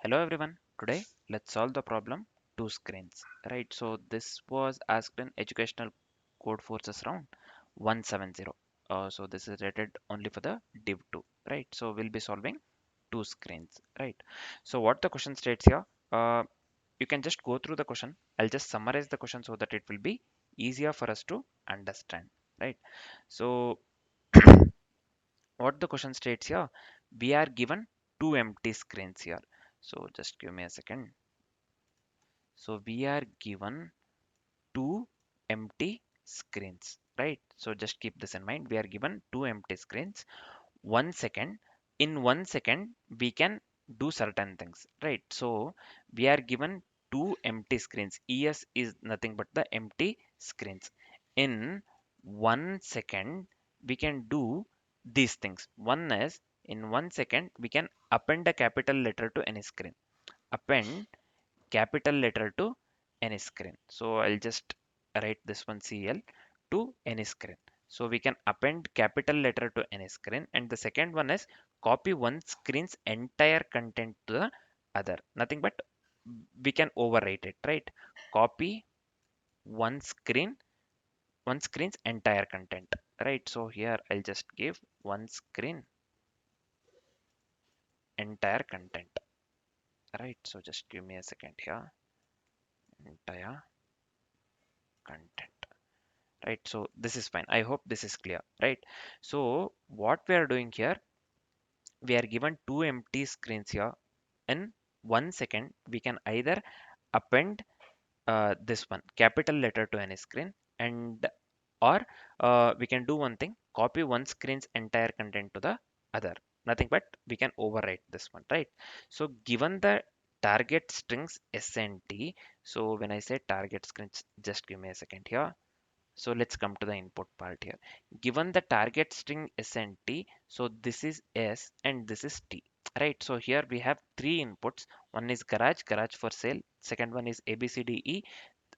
Hello everyone. Today let's solve the problem two screens. Right. So this was asked in educational code forces round 170. So this is rated only for the div 2. Right. So we'll be solving two screens. Right. So what the question states here, you can just go through the question. I'll just summarize the question so that it will be easier for us to understand. Right. So what the question states here, we are given two empty screens here. So just give me a second. So we are given two empty screens, right? So just keep this in mind. We are given two empty screens. 1 second. In 1 second, we can do certain things, right? So we are given two empty screens. ES is nothing but the empty screens. In 1 second, we can do these things. One is in 1 second, we can append a capital letter to any screen. Append capital letter to any screen. So I'll just write this one CL to any screen. So we can append capital letter to any screen. And the second one is copy one screen's entire content to the other. Nothing but we can overwrite it, right? Copy one screen, one screen's entire content, right? So here I'll just give one screen entire content, right? So just give me a second here. Entire content. Right, so this is fine. I hope this is clear, right? So what we are doing here, we are given two empty screens here. In 1 second, we can either append this one capital letter to any screen, and or we can do one thing, copy one screen's entire content to the other. Nothing but we can overwrite this one, right? So given the target strings s and t, so when I say target strings, just give me a second here. So let's come to the input part here. Given the target string s and t, so this is s and this is t, right? So here we have three inputs. One is garage, garage for sale. Second one is abcde,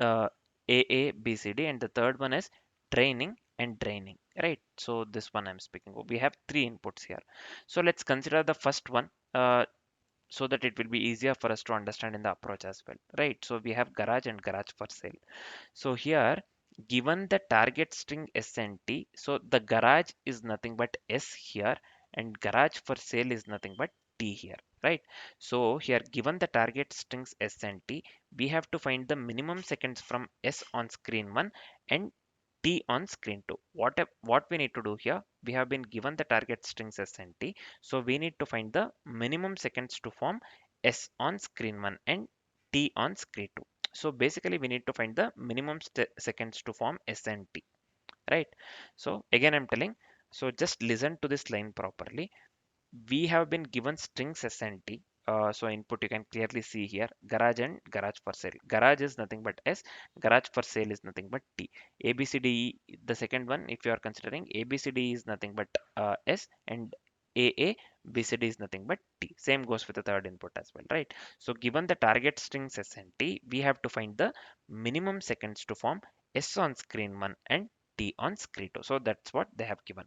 uh, aabcd, and the third one is training and draining, right? So this one I'm speaking of. We have three inputs here. So let's consider the first one. So that it will be easier for us to understand in the approach as well, right? So we have garage and garage for sale. So here, given the target string s and t, so the garage is nothing but s here, and garage for sale is nothing but t here, right? So here, given the target strings s and t, we have to find the minimum seconds from s on screen 1 and t on screen 2. What we need to do here, we have been given the target strings s and t, so we need to find the minimum seconds to form s on screen 1 and t on screen 2. So basically we need to find the minimum seconds to form s and t, right? So again I'm telling, so just listen to this line properly. We have been given strings s and t. So input you can clearly see here, garage and garage for sale. Garage is nothing but s, garage for sale is nothing but t. abcde, the second one, if you are considering, abcde is nothing but s, and aa bcd is nothing but t. Same goes with the third input as well, right? So given the target strings s and t, we have to find the minimum seconds to form s on screen 1 and t on screen 2. So that's what they have given.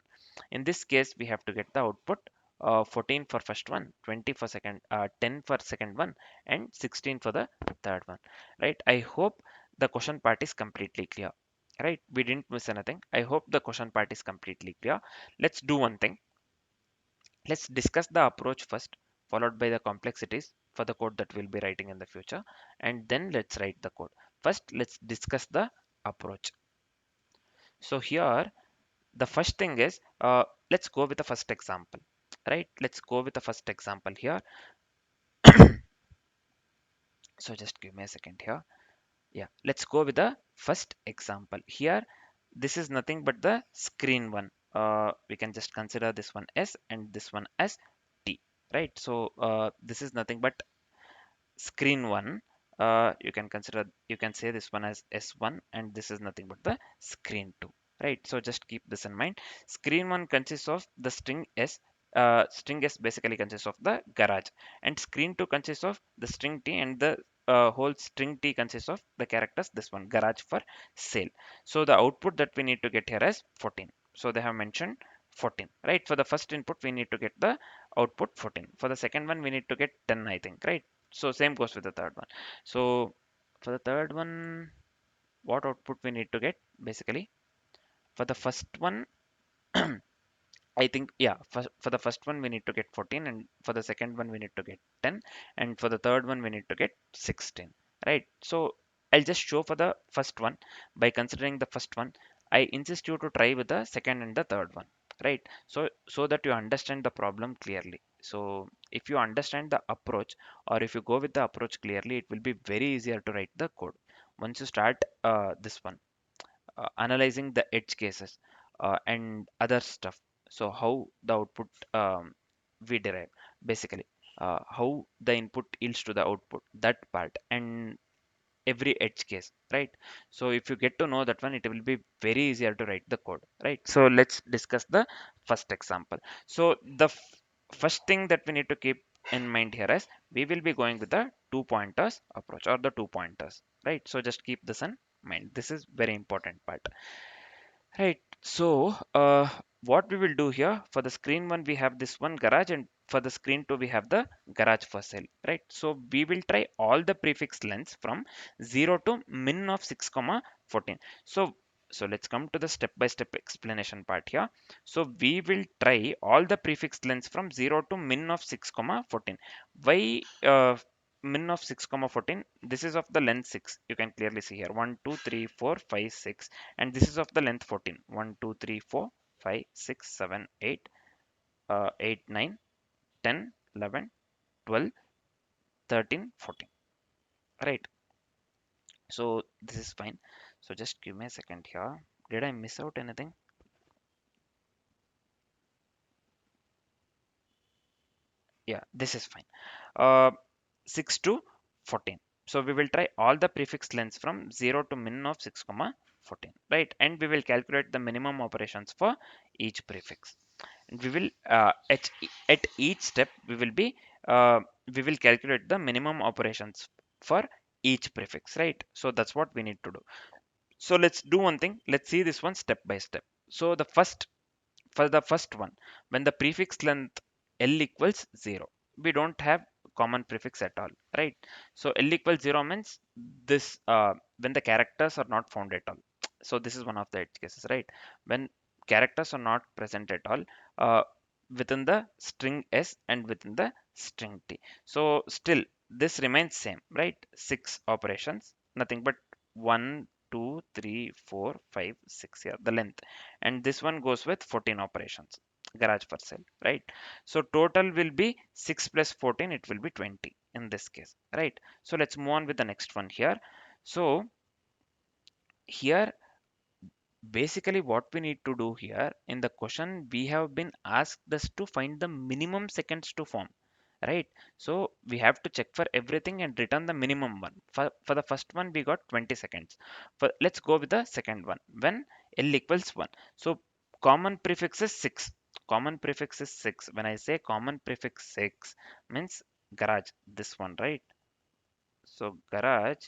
In this case, we have to get the output, 14 for first one, 20 for second, 10 for second one, and 16 for the third one, right? I hope the question part is completely clear, right? We didn't miss anything. I hope the question part is completely clear. Let's do one thing. Let's discuss the approach first, followed by the complexities for the code that we'll be writing in the future, and then let's write the code. First, let's discuss the approach. So here, the first thing is, let's go with the first example, right? Let's go with the first example here. So just give me a second here. Yeah, let's go with the first example here. This is nothing but the screen one. We can just consider this one s and this one as t, right? So this is nothing but screen one. You can consider, you can say this one as s1, and this is nothing but the screen 2, right? So just keep this in mind. Screen 1 consists of the string s. String s basically consists of the garage, and screen 2 consists of the string t, and the whole string t consists of the characters, this one garage for sale. So the output that we need to get here is 14. So they have mentioned 14, right? For the first input we need to get the output 14. For the second one we need to get 10, I think, right? So same goes with the third one. So for the third one, what output we need to get basically? For the first one, I think, yeah, for the first one we need to get 14, and for the second one we need to get 10, and for the third one we need to get 16, right? So I'll just show for the first one. By considering the first one, I insist you to try with the second and the third one, right? So that you understand the problem clearly. So if you understand the approach, or if you go with the approach clearly, it will be very easier to write the code. Once you start this one, analyzing the edge cases and other stuff. So how the output we derive basically, how the input yields to the output, that part, and every edge case, right? So if you get to know that one, it will be very easier to write the code, right? So let's discuss the first example. So the first thing that we need to keep in mind here is we will be going with the two pointers approach, or the two pointers, right? So just keep this in mind. This is very important part. Right. So, what we will do here, for the screen one, we have this one garage, and for the screen two, we have the garage for sale. Right. So, we will try all the prefix lengths from 0 to min of 6 comma 14. So, let's come to the step by step explanation part here. So, we will try all the prefix lengths from 0 to min of 6 comma 14. Why min of 6 comma 14? This is of the length 6. You can clearly see here 1 2 3 4 5 6, and this is of the length 14. 1 2 3 4 5 6 7 8 8 9 10 11 12 13 14, right? So this is fine. So just give me a second here. Did I miss out anything? Yeah, this is fine. uh, 6 to 14. So we will try all the prefix lengths from 0 to min of 6 comma 14, right? And we will calculate the minimum operations for each prefix. And we will at each step uh, we will calculate the minimum operations for each prefix, right? So that's what we need to do. So let's do one thing. Let's see this one step by step. So for the first one, when the prefix length L equals 0, we don't have common prefix at all, right? So L equals 0 means this, when the characters are not found at all. So this is one of the edge cases, right? When characters are not present at all uh, within the string S and within the string T. So still this remains same, right? Six operations, nothing but 1 2 3 4 5 6 here, the length, and this one goes with 14 operations, garage for sale, right? So total will be 6 plus 14, it will be 20 in this case, right? So let's move on with the next one here. So here, basically what we need to do here, in the question we have been asked us to find the minimum seconds to form, right? So we have to check for everything and return the minimum one. For the first one we got 20 seconds. For let's go with the second one, when L equals 1. So common prefix is 6. Common prefix is 6. When I say common prefix 6 means garage, this one, right? So garage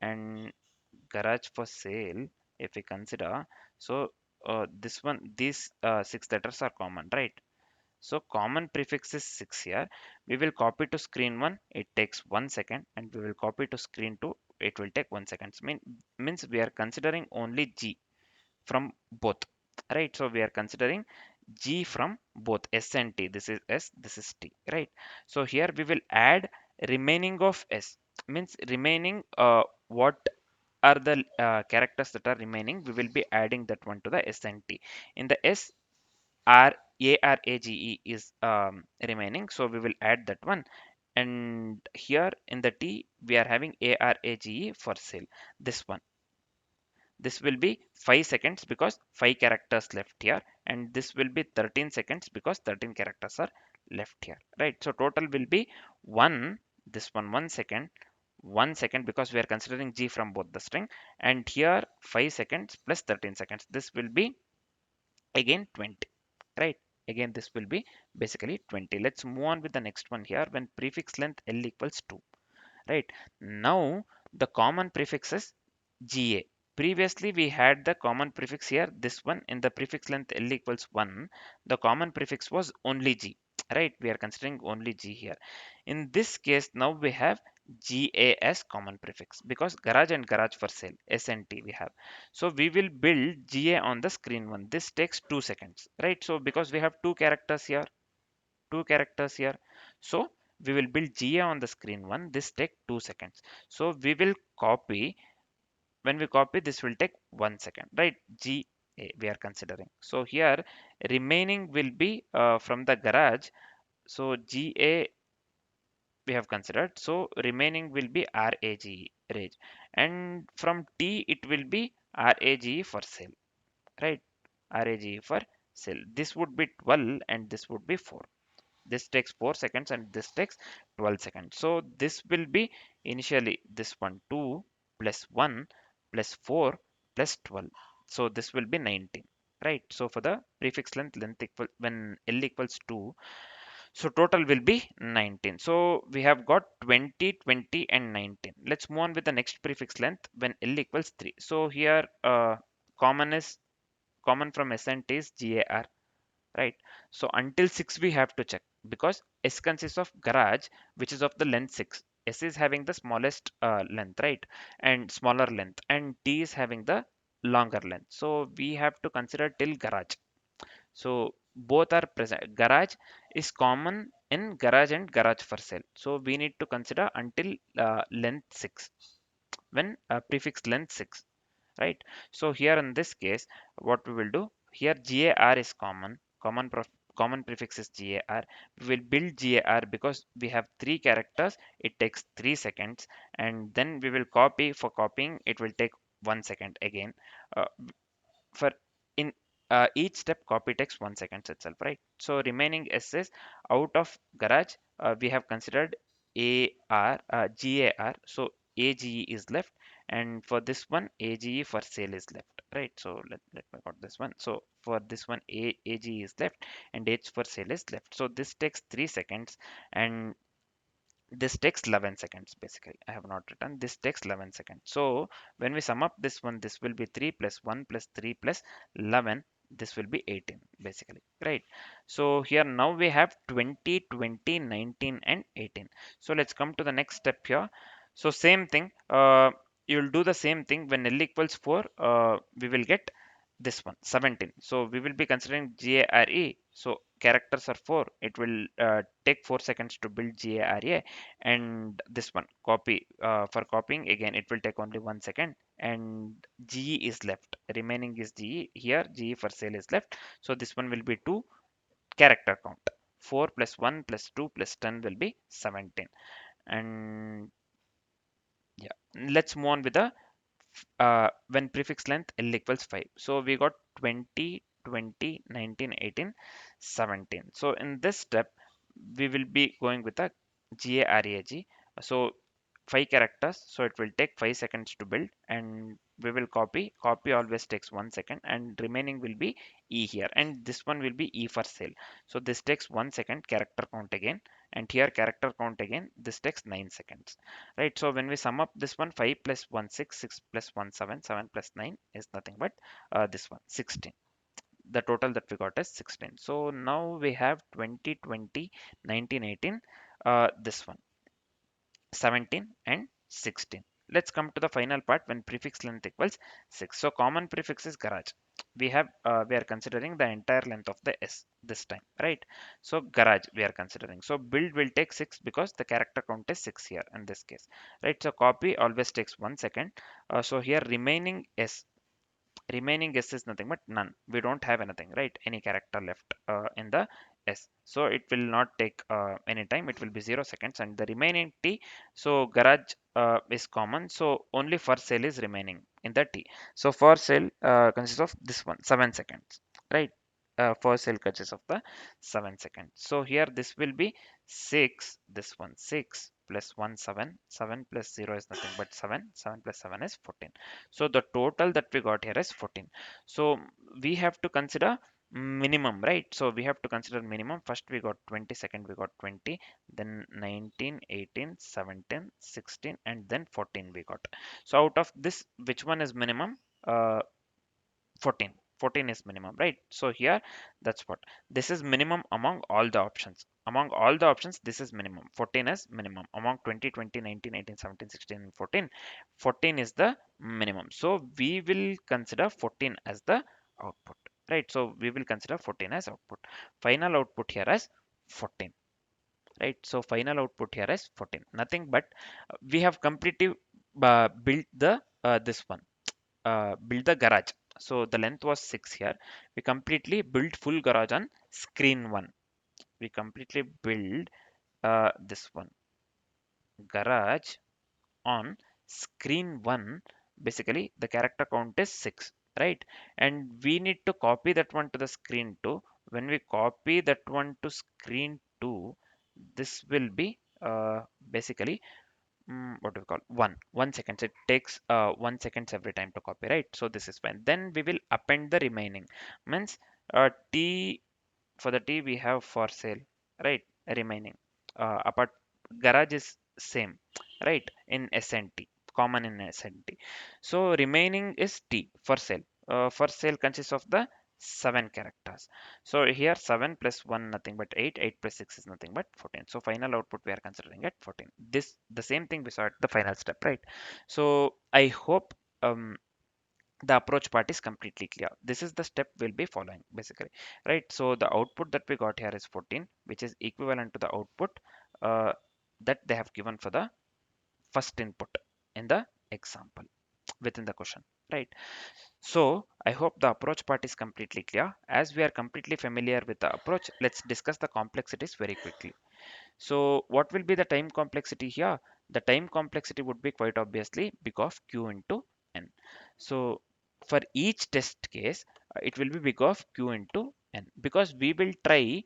and garage for sale, if we consider, so this one, these six letters are common, right? So common prefix is 6 here. We will copy to screen 1, it takes 1 second, and we will copy to screen 2, it will take 1 second. Means we are considering only G from both, right? So we are considering G from both S and T. This is S, this is T, right? So here we will add remaining of S, means remaining what are the characters that are remaining, we will be adding that one to the S and T. In the S, R A R A G E is remaining, so we will add that one. And here in the T, we are having A R A G E for sale. This one, this will be 5 seconds because 5 characters left here, and this will be 13 seconds because 13 characters are left here, right? So total will be 1, this one 1 second, 1 second because we are considering G from both the string, and here 5 seconds plus 13 seconds, this will be again 20, right? Again this will be basically 20. Let's move on with the next one here, when prefix length L equals 2, right? Now the common prefix is GA. Previously we had the common prefix here, this one, in the prefix length L equals 1, the common prefix was only G. right? We are considering only G here. In this case, now we have GA as common prefix because garage and garage for sale, S and T we have. So we will build GA on the screen one. This takes 2 seconds, right? So because we have two characters here, so we will build GA on the screen one. This take 2 seconds. So we will copy. When we copy, this will take 1 second, right? GA we are considering. So here remaining will be from the garage. So GA we have considered. So remaining will be RAGE, rage, and from T it will be RAGE for sale, right? RAGE for sale. This would be 12 and this would be 4. This takes 4 seconds and this takes 12 seconds. So this will be initially this one 2 plus 1 plus 4 plus 12. So this will be 19, right? So for the prefix length equal when L equals 2, so total will be 19. So we have got 20, 20 and 19. Let's move on with the next prefix length when L equals 3. So here common is common from S and T is GAR, right? So until 6 we have to check because S consists of garage, which is of the length 6. S is having the smallest length, right? And smaller length, and T is having the longer length. So we have to consider till garage. So both are present. Garage is common in garage and garage for sale. So we need to consider until length 6 when prefix length 6, right? So here in this case, what we will do here, GAR is common prefix is GAR. We will build GAR because we have three characters. It takes 3 seconds, and then we will copy. For copying, it will take 1 second again. Uh, for in each step copy takes 1 second itself, right? So remaining S is out of garage, we have considered GAR, so AGE is left, and for this one AGE for sale is left, right? So let me got this one. So for this one AGE is left and H for sale is left. So this takes 3 seconds, and this takes 11 seconds. Basically, I have not written this takes 11 seconds. So when we sum up this one, this will be 3 plus 1 plus 3 plus 11. This will be 18 basically, right? So here now we have 20, 20, 19 and 18. So let's come to the next step here. So same thing, you'll do the same thing when L equals 4, we will get this one 17. So we will be considering GARE. So characters are 4. It will take 4 seconds to build GARA, and this one copy, for copying again it will take only 1 second, and GE is left, remaining is GE. Here GE for sale is left, so this one will be 2. Character count 4 plus 1 plus 2 plus 10 will be 17. And yeah, let's move on with the when prefix length L equals 5. So we got 20, 20, 19, 18, 17. So in this step, we will be going with a GARAG. So 5 characters, so it will take 5 seconds to build, and we will copy always takes 1 second, and remaining will be E here, and this one will be E for sale. So this takes 1 second, character count again, and here character count again, this takes 9 seconds, right? So when we sum up this one, 5 plus 1 6, 6 plus 1 7, 7 plus 9 is nothing but this one 16. The total that we got is 16. So now we have 20, 20, 19, 18, this one 17 and 16. Let's come to the final part when prefix length equals 6. So common prefix is garage. We are considering the entire length of the S this time, right? So garage we are considering. So build will take 6 because the character count is 6 here in this case, right? So copy always takes 1 second. So here remaining S is nothing but none. We don't have anything, right? Any character left in the S. So it will not take any time. It will be 0 seconds. And the remaining T, so garage is common. So only for sale is remaining in the T. So for sale consists of this one, 7 seconds, right? For sale consists of the 7 seconds. So here this will be 6, this one 6 plus 1 7, 7 plus 0 is nothing but 7, 7 plus 7 is 14. So the total that we got here is 14. So we have to consider minimum, right? So we have to consider minimum. First we got 20, second we got 20, then 19, 18, 17, 16, and then 14 we got. So out of this, which one is minimum? 14. 14 is minimum, right? So here, that's what this is minimum among all the options. Among all the options, this is minimum. 14 is minimum among 20, 20, 19, 18, 17, 16, and 14. 14 is the minimum. So we will consider 14 as the output, right? So we will consider 14 as output. Final output here as 14, right? So final output here is 14. Nothing but we have completely built the this one, build the garage. So the length was 6 here. We completely built full garage on screen 1. We completely build this one garage on screen 1. Basically the character count is 6, right? And we need to copy that one to the screen 2. When we copy that one to screen 2, this will be basically what do we call 1 second. It takes 1 second every time to copy, right? So this is fine. Then we will append the remaining, means t, for the t we have for sale, right? Remaining apart, garage is same, right? In snt, common in snt. So remaining is t for sale. For sale consists of the 7 characters. So here 7 plus 1 nothing but 8, 8 plus 6 is nothing but 14. So final output we are considering at 14. This the same thing we saw at the final step, right? So I hope the approach part is completely clear. This is the step we'll be following basically, right? So the output that we got here is 14, which is equivalent to the output uh, that they have given for the first input in the example within the question, right? So I hope the approach part is completely clear. As we are completely familiar with the approach, let's discuss the complexities very quickly. So what will be the time complexity here? The time complexity would be quite obviously big of q into n. So for each test case, it will be big of q into n, because we will try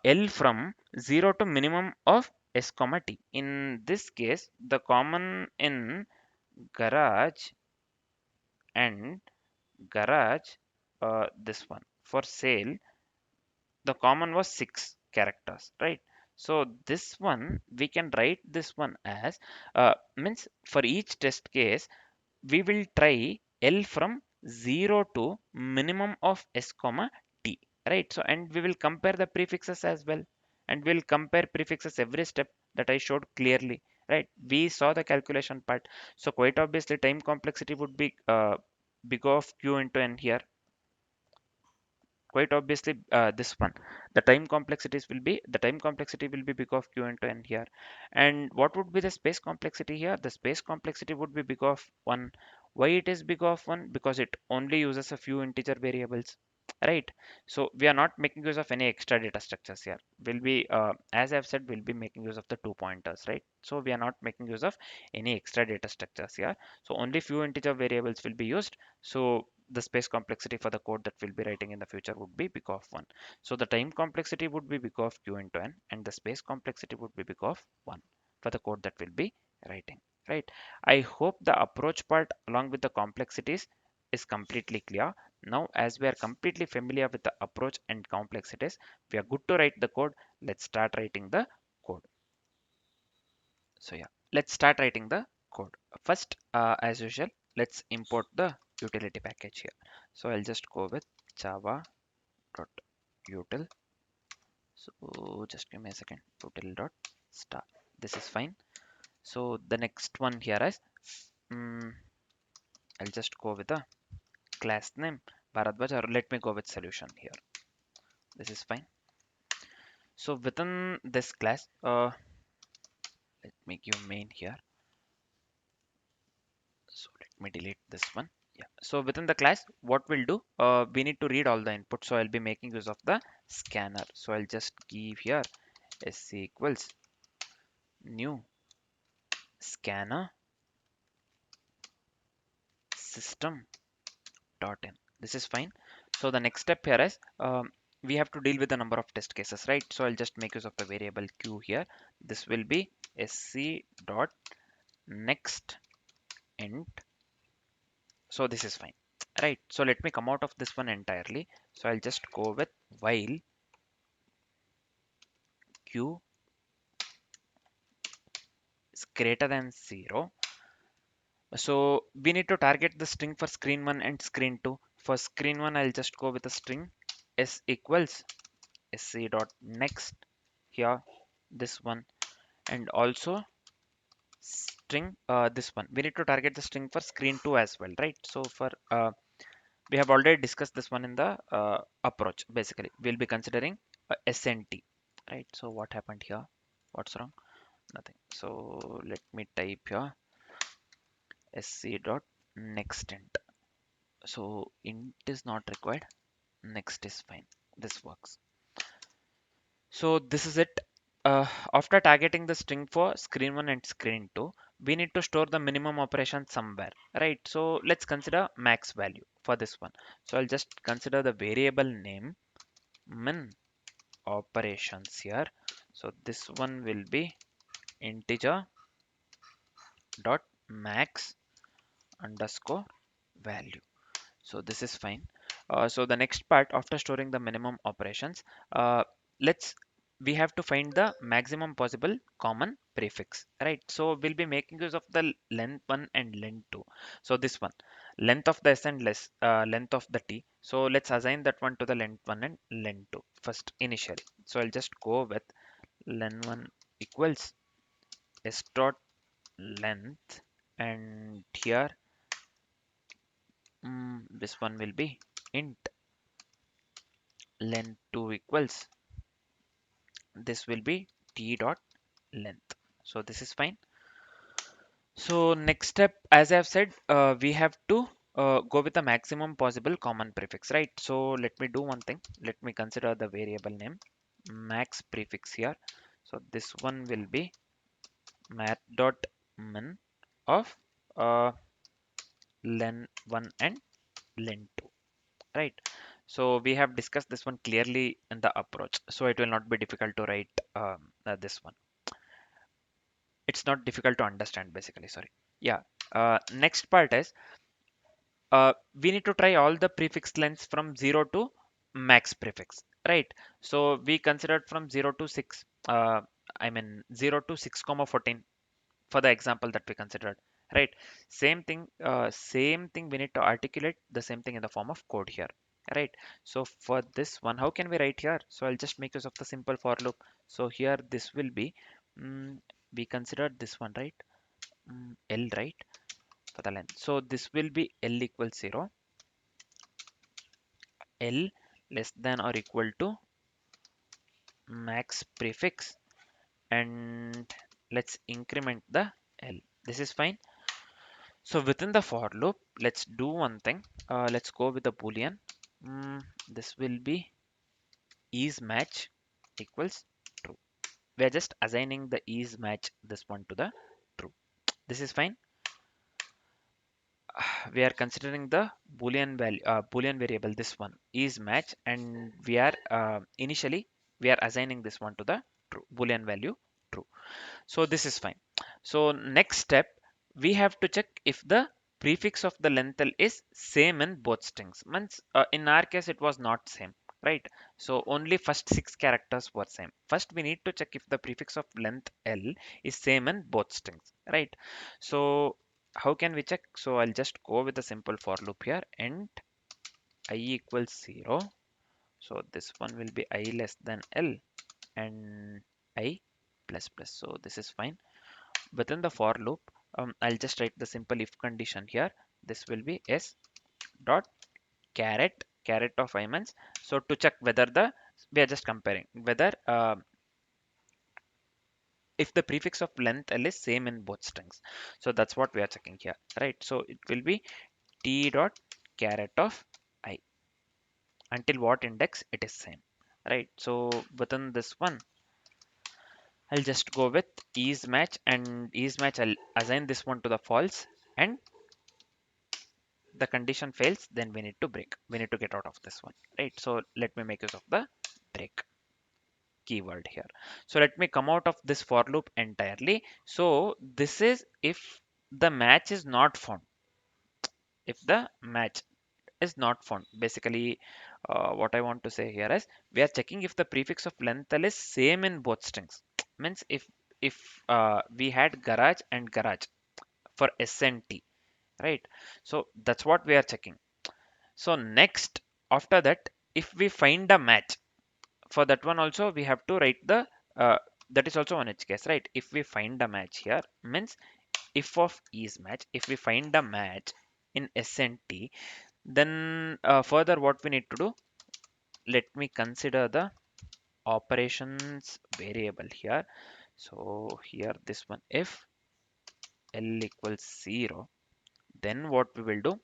L from 0 to minimum of s comma t. In this case, the common in garage and garage, this one for sale, the common was 6 characters, right? So this one we can write this one as means for each test case we will try L from 0 to minimum of s comma t, right? So and we will compare the prefixes as well, and we'll compare prefixes every step that I showed clearly, right? We saw the calculation part. So quite obviously time complexity would be big of q into n here. Quite obviously this one, the time complexity will be big of q into n here. And what would be the space complexity here? The space complexity would be big of 1. Why it is big of 1? Because it only uses a few integer variables, right? So we are not making use of any extra data structures here. We'll be as I've said, we'll be making use of the 2 pointers, right? So we are not making use of any extra data structures here. So only few integer variables will be used. So the space complexity for the code that we'll be writing in the future would be big of 1. So the time complexity would be big of q into n, and the space complexity would be big of 1 for the code that we'll be writing, right? I hope the approach part along with the complexities is completely clear. Now as we are completely familiar with the approach and complexities, we are good to write the code. Let's start writing the code. So yeah, let's start writing the code. First, as usual, let's import the utility package here. So I'll just go with java.util. So just give me a second. Util.start. This is fine. So the next one here is I'll just go with the class name Bharadwaj, or let me go with solution here. This is fine. So within this class, let me give main here. So let me delete this one. Yeah. So within the class, what we'll do, we need to read all the inputs. So I'll be making use of the scanner. So I'll just give here sc equals new scanner system dot in. This is fine. So the next step here is we have to deal with the number of test cases, right? So I'll just make use of the variable q here. This will be sc dot next int. So this is fine, right? So let me come out of this one entirely. So I'll just go with while q is greater than 0. So we need to target the string for screen 1 and screen 2. for screen one, I'll just go with a string s equals sc dot next here, this one, and also string this one. We need to target the string for screen 2 as well, right? So for we have already discussed this one in the approach. Basically we'll be considering snt, right? So what happened here? What's wrong? Nothing. So let me type here sc dot next int. So int is not required, next is fine, this works. So this is it. After targeting the string for screen 1 and screen 2, we need to store the minimum operation somewhere, right? So let's consider max value for this one. So I'll just consider the variable name min operations here. So this one will be integer dot max underscore value. So this is fine. So the next part, after storing the minimum operations, let's we have to find the maximum possible common prefix, right? So we'll be making use of the length one and length two. So this one, length of the s and length of the t. So let's assign that one to the length one and length two first initially. So I'll just go with len one equals s dot length, and here this one will be int length 2 equals, this will be t dot length. So this is fine. So next step, as I have said, we have to go with the maximum possible common prefix, right? So let me do one thing. Let me consider the variable name max prefix here. So this one will be math dot min of uh, len 1 and len 2, right? So we have discussed this one clearly in the approach, so it will not be difficult to write this one. It's not difficult to understand, basically. Sorry. Yeah. Next part is we need to try all the prefix lengths from 0 to max prefix, right? So we considered from 0 to 6, I mean 0 to 6 comma 14 for the example that we considered, right? Same thing we need to articulate the same thing in the form of code here, right? So for this one, how can we write here? So I'll just make use of the simple for loop. So here this will be mm, we considered this one, right? L, right, for the length. So this will be L equals 0, L less than or equal to max prefix, and let's increment the L. This is fine. So within the for loop, let's do one thing. Let's go with the boolean. This will be is match equals true. We are just assigning the is match this one to the true. This is fine. We are considering the boolean value, boolean variable, this one is match, and we are initially we are assigning this one to the true boolean value true. So this is fine. So next step, we have to check if the prefix of the length L is same in both strings. Means in our case it was not same, right? So only first 6 characters were same. First we need to check if the prefix of length L is same in both strings, right? So how can we check? So I'll just go with a simple for loop here, int I equals 0. So this one will be I less than L and I plus plus. So this is fine. Within the for loop, I'll just write the simple if condition here. This will be s dot caret of I means. So to check whether the we are just comparing whether if the prefix of length L is same in both strings. So that's what we are checking here, right? So it will be t dot caret of I until what index it is same, right? So within this one, I'll just go with is match, and is match I'll assign this one to the false, and the condition fails, then we need to break. We need to get out of this one, right? So let me make use of the break keyword here. So let me come out of this for loop entirely. So this is if the match is not found. If the match is not found, basically what I want to say here is we are checking if the prefix of length L is same in both strings. Means if we had garage and garage for S and T, right? So that's what we are checking. So next, after that, if we find a match, for that one also we have to write the that is also one edge case, right? If we find a match here, means if of is match, if we find a match in SNT, then further what we need to do, let me consider the operations variable here. So here this one, if L equals 0, then what we will do,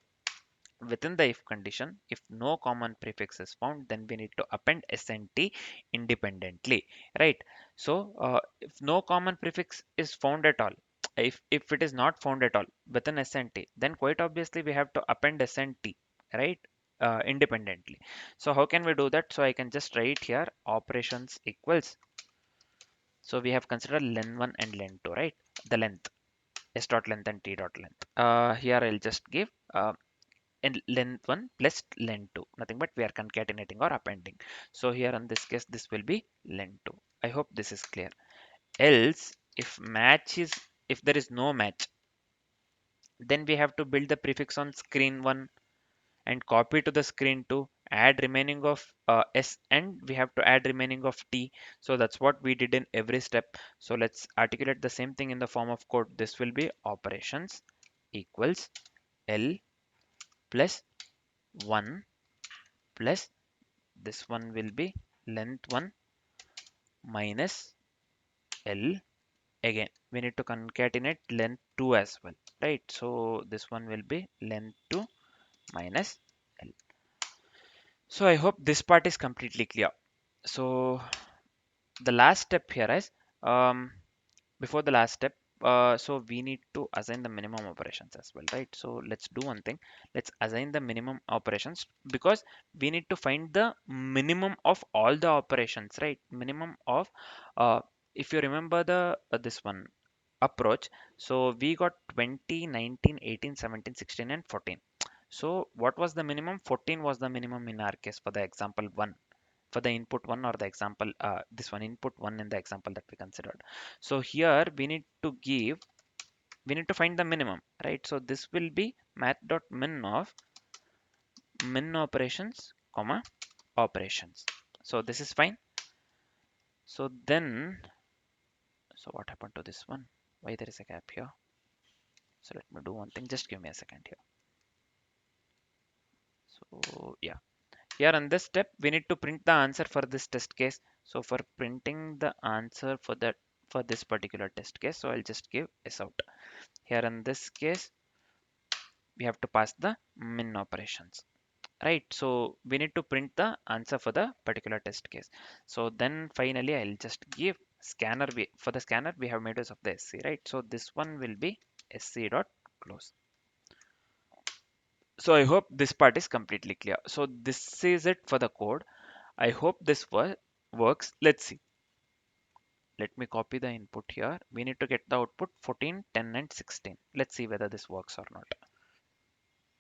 within the if condition, if no common prefix is found, then we need to append SNT independently, right? So if no common prefix is found at all, if it is not found at all within SNT, then quite obviously we have to append SNT, right? Independently. So how can we do that? So I can just write here operations equals, so we have considered len1 and len2, right? The length, s dot length and t dot length. Here I'll just give and length 1 plus length 2, nothing but we are concatenating or appending. So here in this case this will be length 2. I hope this is clear. Else if there is no match, then we have to build the prefix on screen 1 and copy to the screen 2, add remaining of s, and we have to add remaining of t. So that's what we did in every step. So let's articulate the same thing in the form of code. This will be operations equals l plus 1 plus this one will be length 1 minus L. Again we need to concatenate length 2 as well, right? So this one will be length 2 minus L. So I hope this part is completely clear. So the last step here is, um, before the last step, so we need to assign the minimum operations as well, right? So let's do one thing. Let's assign the minimum operations, because we need to find the minimum of all the operations, right? Minimum of uh, if you remember the this one approach, so we got 20, 19, 18, 17, 16 and 14. So what was the minimum? 14 was the minimum in our case for the example 1, for the input 1, or the example this one input 1 in the example that we considered. So here we need to find the minimum, right? So this will be math.min of min operations comma operations. So this is fine. So then, so what happened to this one? Why there is a gap here? So let me do one thing, just give me a second here. So yeah, here in this step we need to print the answer for this test case. So for printing the answer for that, for this particular test case, so I'll just give s out. Here in this case we have to pass the min operations, right? So we need to print the answer for the particular test case. So then finally I'll just give scanner. For the scanner we have made use of the sc, right? So this one will be sc dot close. So I hope this part is completely clear. So this is it for the code. I hope this works. Let's see. Let me copy the input here. We need to get the output 14, 10 and 16. Let's see whether this works or not.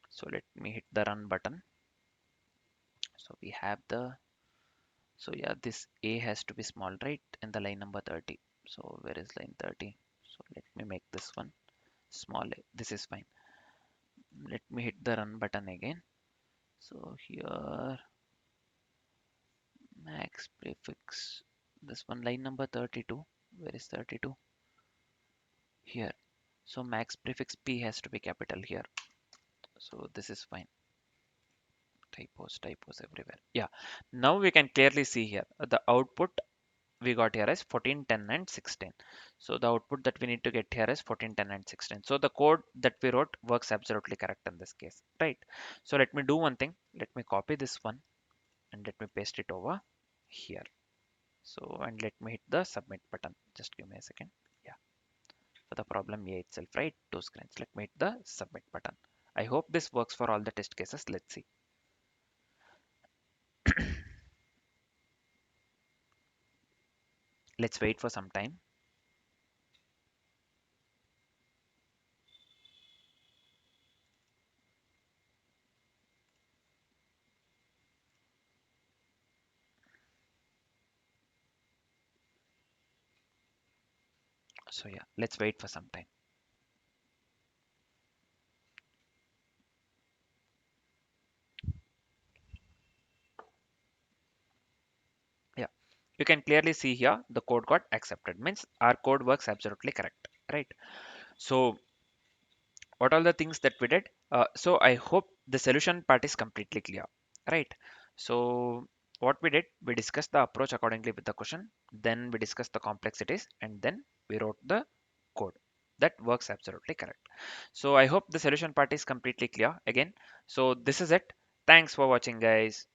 So let me hit the run button. So we have the, so yeah, this A has to be small, right? And the line number 30. So where is line 30? So let me make this one small a. This is fine. Let me hit the run button again. So here, max prefix, this one line number 32. Where is 32? Here. So max prefix P has to be capital here. So this is fine. Typos everywhere. Yeah. Now we can clearly see here the output we got here is 14, 10 and 16. So the output that we need to get here is 14, 10 and 16. So the code that we wrote works absolutely correct in this case, right? So let me do one thing. Let me copy this one and let me paste it over here. So, and let me hit the submit button. Just give me a second. Yeah, for the problem A itself, right? Two screens. Let me hit the submit button. I hope this works for all the test cases. Let's see. Let's wait for some time. So yeah, let's wait for some time. You can clearly see here the code got accepted, means our code works absolutely correct, right? So what are the things that we did? So I hope the solution part is completely clear, right? So what we did, we discussed the approach accordingly with the question, then we discussed the complexities, and then we wrote the code that works absolutely correct. So I hope the solution part is completely clear again. So this is it. Thanks for watching, guys.